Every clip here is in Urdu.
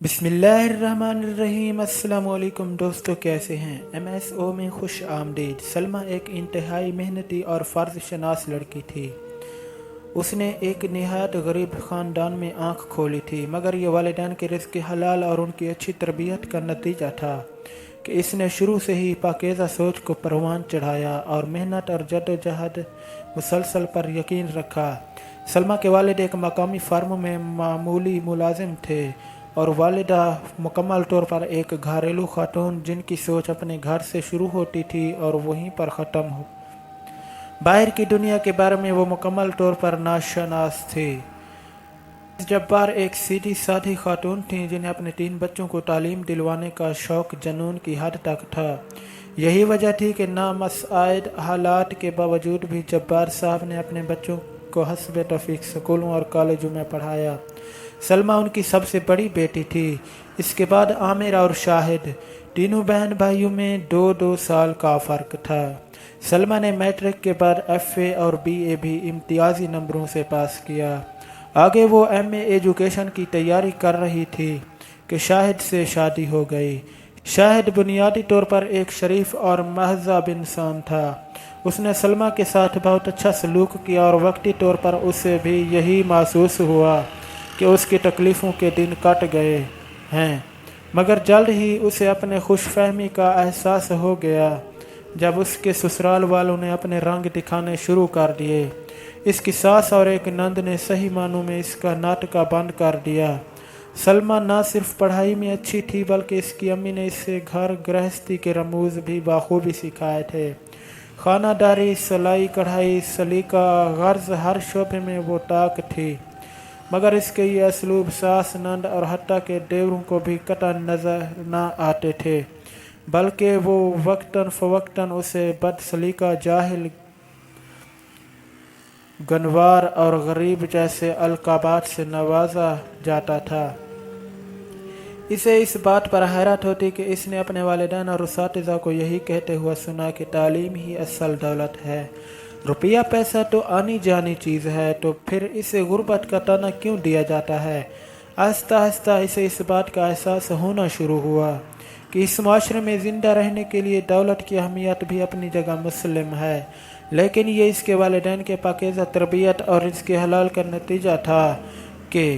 بسم اللہ الرحمن الرحیم۔ السلام علیکم دوستو، کیسے ہیں؟ ایم ایس او میں خوش آمدید۔ سلمیٰ ایک انتہائی محنتی اور فرض شناس لڑکی تھی۔ اس نے ایک نہایت غریب خاندان میں آنکھ کھولی تھی، مگر یہ والدین کے رزق حلال اور ان کی اچھی تربیت کا نتیجہ تھا کہ اس نے شروع سے ہی پاکیزہ سوچ کو پروان چڑھایا اور محنت اور جدوجہد مسلسل پر یقین رکھا۔ سلمیٰ کے والد ایک مقامی فرم میں معمولی ملازم تھے اور والدہ مکمل طور پر ایک گھریلو خاتون جن کی سوچ اپنے گھر سے شروع ہوتی تھی اور وہیں پر ختم ہو۔ باہر کی دنیا کے بارے میں وہ مکمل طور پر ناشناس تھی۔ جبار ایک سیدھی سادھی خاتون تھیں جنہیں اپنے 3 بچوں کو تعلیم دلوانے کا شوق جنون کی حد تک تھا۔ یہی وجہ تھی کہ نامساعد حالات کے باوجود بھی جبار صاحب نے اپنے بچوں کو حسب توفیق سکولوں اور کالجوں میں پڑھایا۔ سلمیٰ ان کی سب سے بڑی بیٹی تھی۔ اس کے بعد عامر اور شاہد، تینوں بہن بھائیوں میں 2 سال کا فرق تھا۔ سلمیٰ نے میٹرک کے بعد ایف اے اور بی اے بھی امتیازی نمبروں سے پاس کیا۔ آگے وہ ایم اے ایجوکیشن کی تیاری کر رہی تھی کہ شاہد سے شادی ہو گئی۔ شاہد بنیادی طور پر ایک شریف اور مہذب انسان تھا۔ اس نے سلمیٰ کے ساتھ بہت اچھا سلوک کیا اور وقتی طور پر اسے بھی یہی محسوس ہوا کہ اس کی تکلیفوں کے دن کٹ گئے ہیں، مگر جلد ہی اسے اپنے خوش فہمی کا احساس ہو گیا جب اس کے سسرال والوں نے اپنے رنگ دکھانے شروع کر دیے۔ اس کی ساس اور ایک نند نے صحیح معنوں میں اس کا ناٹکا بند کر دیا۔ سلمیٰ نہ صرف پڑھائی میں اچھی تھی بلکہ اس کی امی نے اسے گھر گرہستی کے رموز بھی بخوبی سکھائے تھے۔ خانہ داری، سلائی کڑھائی، سلیقہ غرض ہر شعبے میں وہ ٹاک تھی، مگر اس کے یہ اسلوب ساس، نند اور حتیٰ کہ دیوروں کو بھی قطعاً نظر نہ آتے تھے، بلکہ وہ وقتاً فوقتاً اسے بد سلیقہ، جاہل، گنوار اور غریب جیسے القابات سے نوازا جاتا تھا۔ اسے اس بات پر حیرت ہوتی کہ اس نے اپنے والدین اور اساتذہ کو یہی کہتے ہوئے سنا کہ تعلیم ہی اصل دولت ہے، روپیہ پیسہ تو آنی جانی چیز ہے، تو پھر اسے غربت کا طعنہ کیوں دیا جاتا ہے؟ آہستہ آہستہ اسے اس بات کا احساس ہونا شروع ہوا کہ اس معاشرے میں زندہ رہنے کے لیے دولت کی اہمیت بھی اپنی جگہ مسلم ہے، لیکن یہ اس کے والدین کے پاکیزہ تربیت اور رزق حلال کا نتیجہ تھا کہ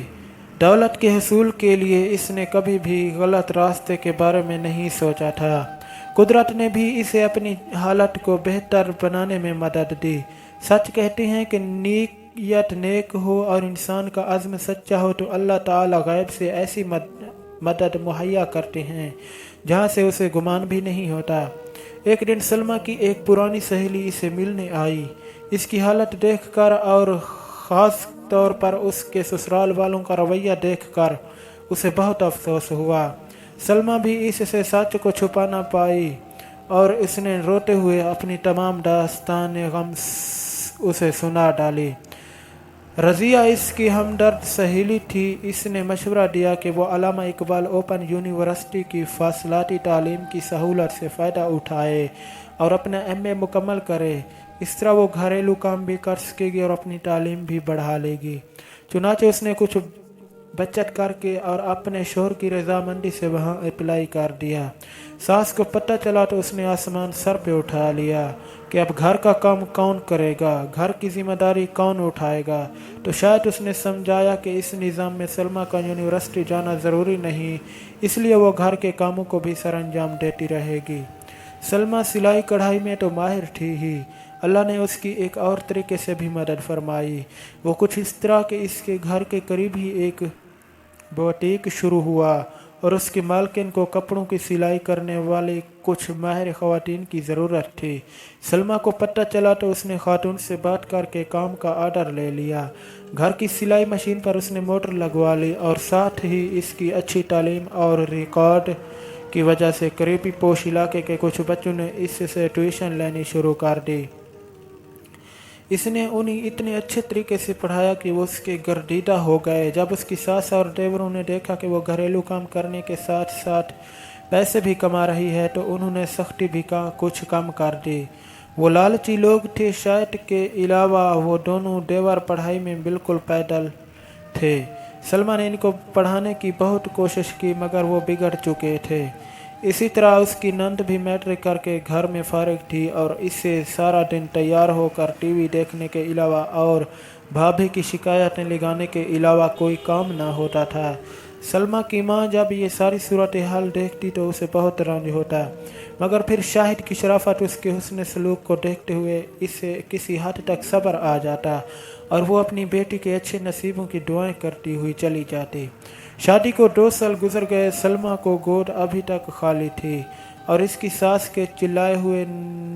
دولت کے حصول کے لیے اس نے کبھی بھی غلط راستے کے بارے میں نہیں سوچا تھا۔ قدرت نے بھی اسے اپنی حالت کو بہتر بنانے میں مدد دی۔ سچ کہتے ہیں کہ نیت نیک ہو اور انسان کا عزم سچا ہو تو اللہ تعالی غیب سے ایسی مدد مہیا کرتے ہیں جہاں سے اسے گمان بھی نہیں ہوتا۔ ایک دن سلمیٰ کی ایک پرانی سہیلی اسے ملنے آئی۔ اس کی حالت دیکھ کر اور خاص طور پر اس کے سسرال والوں کا رویہ دیکھ کر اسے بہت افسوس ہوا۔ سلمیٰ بھی اس سے سچ کو چھپا نہ پائی اور اس نے روتے ہوئے اپنی تمام داستان غم اسے سنا ڈالی۔ رضیہ اس کی ہمدرد سہیلی تھی۔ اس نے مشورہ دیا کہ وہ علامہ اقبال اوپن یونیورسٹی کی فاصلاتی تعلیم کی سہولت سے فائدہ اٹھائے اور اپنا ایم اے مکمل کرے۔ اس طرح وہ گھریلو کام بھی کر سکے گی اور اپنی تعلیم بھی بڑھا لے گی۔ چنانچہ اس نے کچھ بچت کر کے اور اپنے شوہر کی رضامندی سے وہاں اپلائی کر دیا۔ ساس کو پتہ چلا تو اس نے آسمان سر پہ اٹھا لیا کہ اب گھر کا کام کون کرے گا، گھر کی ذمہ داری کون اٹھائے گا۔ تو شاید اس نے سمجھایا کہ اس نظام میں سلمیٰ کا یونیورسٹی جانا ضروری نہیں، اس لیے وہ گھر کے کاموں کو بھی سر انجام دیتی رہے گی۔ سلمیٰ سلائی کڑھائی میں تو ماہر تھی ہی، اللہ نے اس کی ایک اور طریقے سے بھی مدد فرمائی۔ وہ کچھ اس طرح کہ اس کے گھر کے قریب ہی ایک بوتیک شروع ہوا اور اس کی مالکن کو کپڑوں کی سلائی کرنے والی کچھ ماہر خواتین کی ضرورت تھی۔ سلمیٰ کو پتہ چلا تو اس نے خاتون سے بات کر کے کام کا آرڈر لے لیا۔ گھر کی سلائی مشین پر اس نے موٹر لگوا لی اور ساتھ ہی اس کی اچھی تعلیم اور ریکارڈ کی وجہ سے قریبی پوش علاقے کے کچھ بچوں نے اس سے ٹیوشن لینی شروع کر دی۔ اس نے انہیں اتنے اچھے طریقے سے پڑھایا کہ وہ اس کے گردیدہ ہو گئے۔ جب اس کی ساس اور دیوروں نے دیکھا کہ وہ گھریلو کام کرنے کے ساتھ ساتھ پیسے بھی کما رہی ہے تو انہوں نے سختی بھی کچھ کم کر دی۔ وہ لالچی لوگ تھے، شاید کے علاوہ وہ دونوں دیور پڑھائی میں بالکل پیدل تھے۔ سلما نے ان کو پڑھانے کی بہت کوشش کی مگر وہ بگڑ چکے تھے۔ اسی طرح اس کی نند بھی میٹرک کر کے گھر میں فارغ تھی اور اسے سارا دن تیار ہو کر ٹی وی دیکھنے کے علاوہ اور بھابھی کی شکایتیں لگانے کے علاوہ کوئی کام نہ ہوتا تھا۔ سلما کی ماں جب یہ ساری صورتحال دیکھتی تو اسے بہت رنج ہوتا، مگر پھر شاہد کی شرافت اس کے حسن سلوک کو دیکھتے ہوئے اسے کسی حد تک صبر آ جاتا اور وہ اپنی بیٹی کے اچھے نصیبوں کی دعائیں کرتی ہوئی چلی جاتی۔ شادی کو 2 سال گزر گئے۔ سلما کو گود ابھی تک خالی تھی اور اس کی ساس کے چلائے ہوئے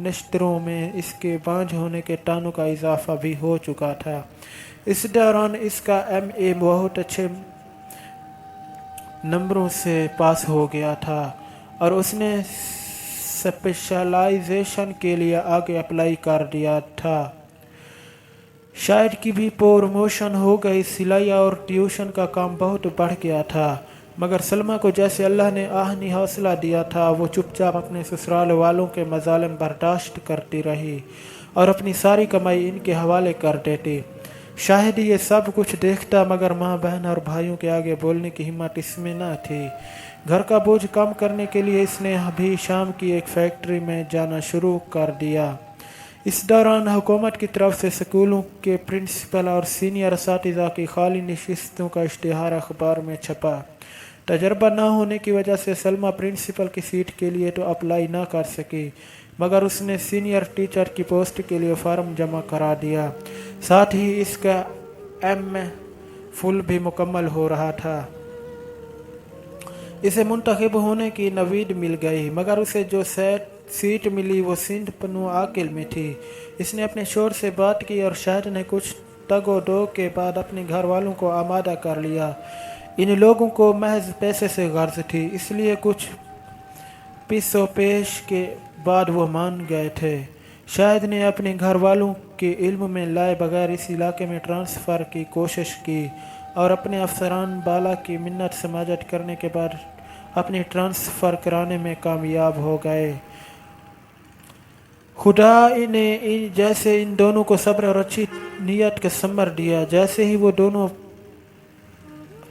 نشتروں میں اس کے بانجھ ہونے کے طعنوں کا اضافہ بھی ہو چکا تھا۔ اس دوران اس کا MA بہت اچھے نمبروں سے پاس ہو گیا تھا اور اس نے اسپیشلائزیشن کے لیے آگے اپلائی کر دیا تھا۔ شاہد کی بھی پروموشن ہو گئی۔ سلائی اور ٹیوشن کا کام بہت بڑھ گیا تھا، مگر سلما کو جیسے اللہ نے آہنی حوصلہ دیا تھا وہ چپ چاپ اپنے سسرال والوں کے مظالم برداشت کرتی رہی اور اپنی ساری کمائی ان کے حوالے کر دیتی۔ شاہد یہ سب کچھ دیکھتا مگر ماں بہن اور بھائیوں کے آگے بولنے کی ہمت اس میں نہ تھی۔ گھر کا بوجھ کم کرنے کے لیے اس نے بھی شام کی ایک فیکٹری میں جانا شروع کر دیا۔ اس دوران حکومت کی طرف سے سکولوں کے پرنسپل اور سینئر اساتذہ کی خالی نشستوں کا اشتہار اخبار میں چھپا۔ تجربہ نہ ہونے کی وجہ سے سلما پرنسپل کی سیٹ کے لیے تو اپلائی نہ کر سکی، مگر اس نے سینئر ٹیچر کی پوسٹ کے لیے فارم جمع کرا دیا۔ ساتھ ہی اس کا MPhil بھی مکمل ہو رہا تھا۔ اسے منتخب ہونے کی نوید مل گئی، مگر اسے جو سیٹ ملی وہ سندھ پنو عاقل میں تھی۔ اس نے اپنے شوہر سے بات کی اور شاہد نے کچھ تگ و دو کے بعد اپنے گھر والوں کو آمادہ کر لیا۔ ان لوگوں کو محض پیسے سے غرض تھی، اس لیے کچھ پس و پیش کے بعد وہ مان گئے تھے۔ شاہد نے اپنے گھر والوں کے علم میں لائے بغیر اس علاقے میں ٹرانسفر کی کوشش کی اور اپنے افسران بالا کی منت سماجت کرنے کے بعد اپنی ٹرانسفر کرانے میں کامیاب ہو گئے۔ خدا نے جیسے ان دونوں کو صبر اور اچھی نیت کا ثمر دیا۔ جیسے ہی وہ دونوں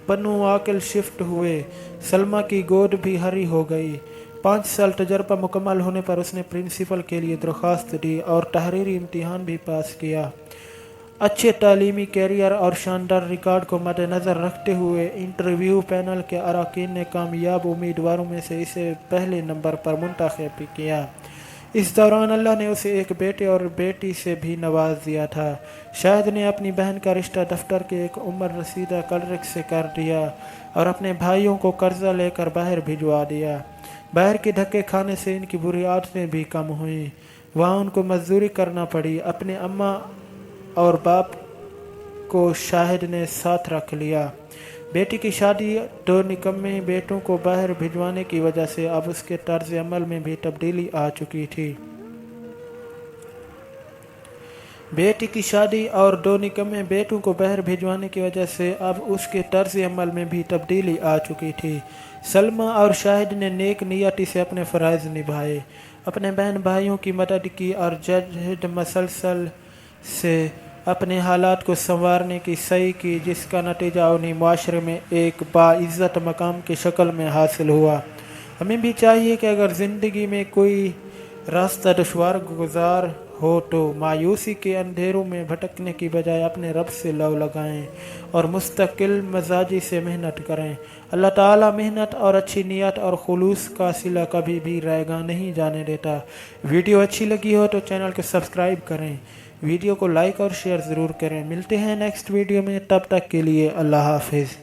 پنو عاقل شفٹ ہوئے، سلما کی گود بھی ہری ہو گئی۔ 5 سال تجربہ مکمل ہونے پر اس نے پرنسپل کے لیے درخواست دی اور تحریری امتحان بھی پاس کیا۔ اچھے تعلیمی کیریئر اور شاندار ریکارڈ کو مد نظر رکھتے ہوئے انٹرویو پینل کے اراکین نے کامیاب امیدواروں میں سے اسے پہلے نمبر پر منتخب کیا۔ اس دوران اللہ نے اسے ایک بیٹے اور بیٹی سے بھی نواز دیا تھا۔ شاہد نے اپنی بہن کا رشتہ دفتر کے ایک عمر رسیدہ کلرک سے کر دیا اور اپنے بھائیوں کو قرضہ لے کر باہر بھجوا دیا۔ باہر کے دھکے کھانے سے ان کی بری عادتیں بھی کم ہوئیں۔ وہاں ان کو مزدوری کرنا پڑی۔ اپنے اماں اور باپ کو شاہد نے ساتھ رکھ لیا۔ بیٹی کی شادی 2 نکمے بیٹوں کو باہر بھجوانے کی وجہ سے اب اس کے طرز عمل میں بھی تبدیلی آ چکی تھی۔ بیٹی کی شادی اور 2 نکمے بیٹوں کو باہر بھجوانے کی وجہ سے اب اس کے طرز عمل میں بھی تبدیلی آ چکی تھی۔ سلما اور شاہد نے نیک نیتی سے اپنے فرائض نبھائے، اپنے بہن بھائیوں کی مدد کی اور جہد مسلسل سے اپنے حالات کو سنوارنے کی سعی کی، جس کا نتیجہ انہیں معاشرے میں ایک باعزت مقام کی شکل میں حاصل ہوا۔ ہمیں بھی چاہیے کہ اگر زندگی میں کوئی راستہ دشوار گزار ہو تو مایوسی کے اندھیروں میں بھٹکنے کی بجائے اپنے رب سے لو لگائیں اور مستقل مزاجی سے محنت کریں۔ اللہ تعالیٰ محنت اور اچھی نیت اور خلوص کا صلہ کبھی بھی رائیگاں نہیں جانے دیتا۔ ویڈیو اچھی لگی ہو تو چینل کو سبسکرائب کریں، ویڈیو کو لائک اور شیئر ضرور کریں۔ ملتے ہیں نیکسٹ ویڈیو میں، تب تک کے لیے اللہ حافظ۔